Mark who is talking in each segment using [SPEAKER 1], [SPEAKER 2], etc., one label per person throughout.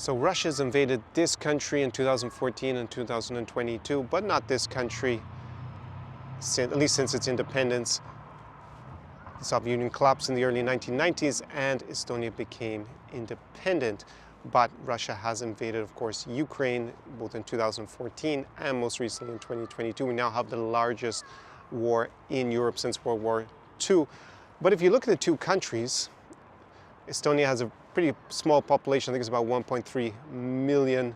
[SPEAKER 1] So Russia's invaded this country in 2014 and 2022, but not this country, at least since its independence. The Soviet Union collapsed in the early 1990s and Estonia became independent. But Russia has invaded, of course, Ukraine, both in 2014 and most recently in 2022. We now have the largest war in Europe since World War II. But if you look at the two countries, Estonia has a pretty small population. I think it's about 1.3 million.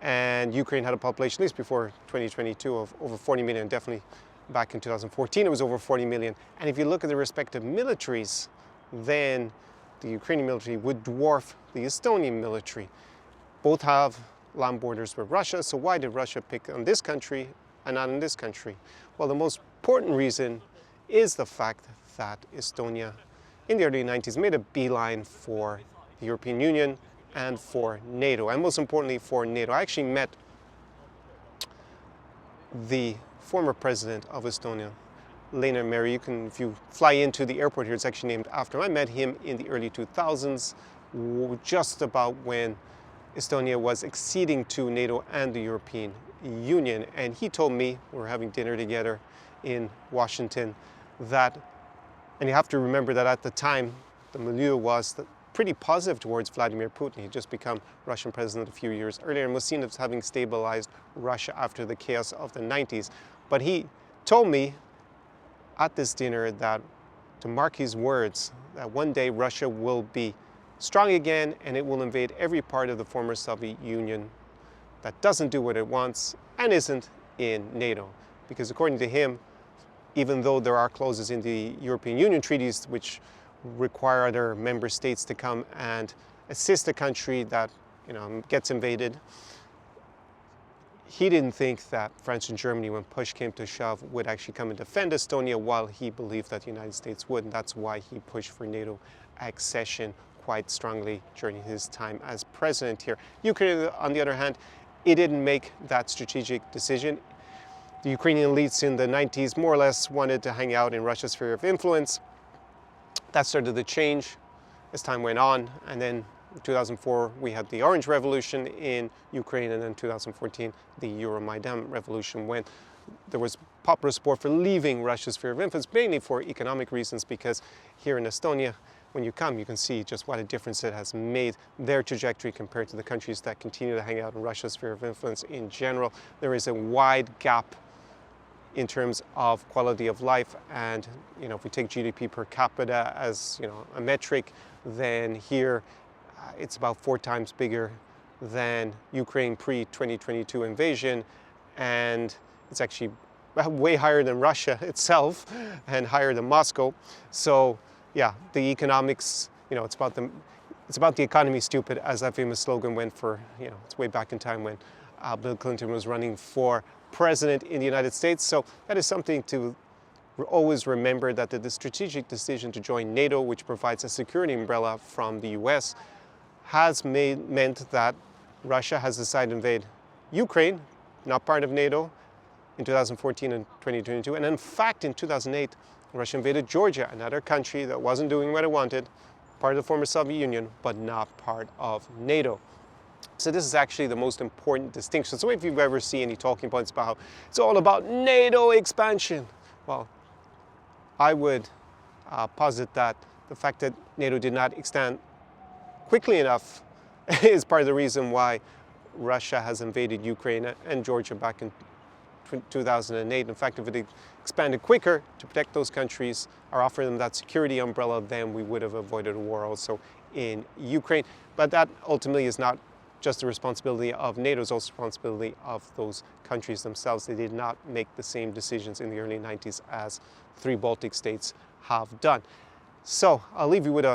[SPEAKER 1] And Ukraine had a population, at least before 2022, of over 40 million. Definitely back in 2014, it was over 40 million. And if you look at the respective militaries, then the Ukrainian military would dwarf the Estonian military. Both have land borders with Russia, so why did Russia pick on this country and not in this country? Well, the most important reason is the fact that Estonia, in the early 90s, made a beeline for the European Union and for NATO, and most importantly for NATO. I actually met the former president of Estonia, Lena Meri. You can, if you fly into the airport here, it's actually named after him. I met him in the early 2000s, just about when Estonia was acceding to NATO and the European Union. And he told me, we were having dinner together in Washington, that, and you have to remember that at the time, the milieu was pretty positive towards Vladimir Putin. He'd just become Russian president a few years earlier and was seen as having stabilized Russia after the chaos of the 90s. But he told me at this dinner that, to mark his words, that one day Russia will be strong again and it will invade every part of the former Soviet Union that doesn't do what it wants and isn't in NATO. Because according to him, even though there are clauses in the European Union treaties which require other member states to come and assist a country that gets invaded, he didn't think that France and Germany, when push came to shove, would actually come and defend Estonia, while he believed that the United States would. And that's why he pushed for NATO accession quite strongly during his time as president here. Ukraine, on the other hand, it didn't make that strategic decision. The Ukrainian elites in the 90s more or less wanted to hang out in Russia's sphere of influence. That started to change as time went on, and then in 2004, we had the Orange Revolution in Ukraine, and then 2014, the Euromaidan Revolution, when there was popular support for leaving Russia's sphere of influence, mainly for economic reasons, because here in Estonia, when you come, you can see just what a difference it has made their trajectory compared to the countries that continue to hang out in Russia's sphere of influence in general. There is a wide gap in terms of quality of life, and if we take GDP per capita as a metric, then here it's about 4 times bigger than Ukraine pre-2022 invasion, and it's actually way higher than Russia itself and higher than Moscow. So yeah, the economics, it's about the economy, stupid, as that famous slogan went for, it's way back in time when Bill Clinton was running for president in the United States. So that is something to always remember, that the strategic decision to join NATO, which provides a security umbrella from the US, has meant that Russia has decided to invade Ukraine, not part of NATO, in 2014 and 2022. And in fact, in 2008, Russia invaded Georgia, another country that wasn't doing what it wanted, part of the former Soviet Union, but not part of NATO. So this is actually the most important distinction. So if you've ever seen any talking points about how it's all about NATO expansion, well, I would posit that the fact that NATO did not extend quickly enough is part of the reason why Russia has invaded Ukraine and Georgia back in 2008. In fact, if it expanded quicker to protect those countries or offer them that security umbrella, then we would have avoided a war also in Ukraine. But that ultimately is not just the responsibility of NATO, it's also the responsibility of those countries themselves. They did not make the same decisions in the early 90s as 3 Baltic states have done. So I'll leave you with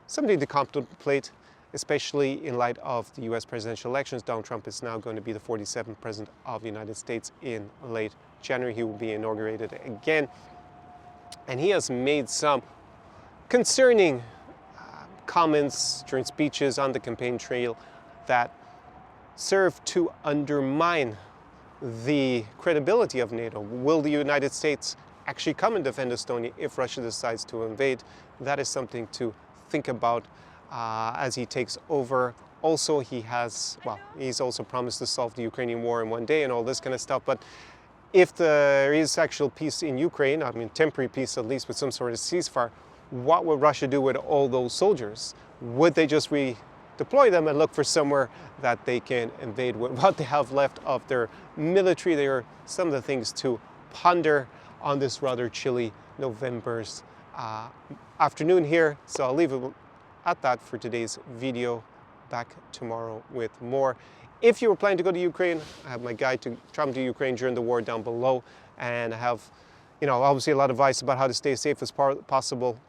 [SPEAKER 1] something to contemplate, especially in light of the US presidential elections. Donald Trump is now going to be the 47th president of the United States in late January. He will be inaugurated again. And he has made some concerning comments during speeches on the campaign trail that serve to undermine the credibility of NATO. Will the United States actually come and defend Estonia if Russia decides to invade? That is something to think about as he takes over Also, he's also promised to solve the Ukrainian war in one day and all this kind of stuff. But if there is actual peace in Ukraine, I mean temporary peace at least with some sort of ceasefire, what would Russia do with all those soldiers? Would they just redeploy them and look for somewhere that they can invade with what they have left of their military? There are some of the things to ponder on this rather chilly November's afternoon here. So I'll leave it at that for today's video. Back tomorrow with more. If you were planning to go to Ukraine, I have my guide to travel to Ukraine during the war down below, and I have, obviously a lot of advice about how to stay safe as possible.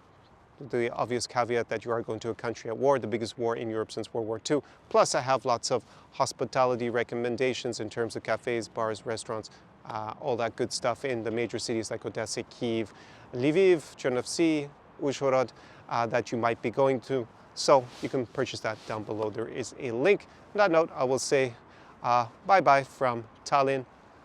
[SPEAKER 1] The obvious caveat that you are going to a country at war, the biggest war in Europe since World War II. Plus, I have lots of hospitality recommendations in terms of cafes, bars, restaurants, all that good stuff in the major cities like Odessa, Kyiv, Lviv, Chernovtsi, Uzhhorod that you might be going to. So you can purchase that down below. There is a link. On that note, I will say bye-bye from Tallinn,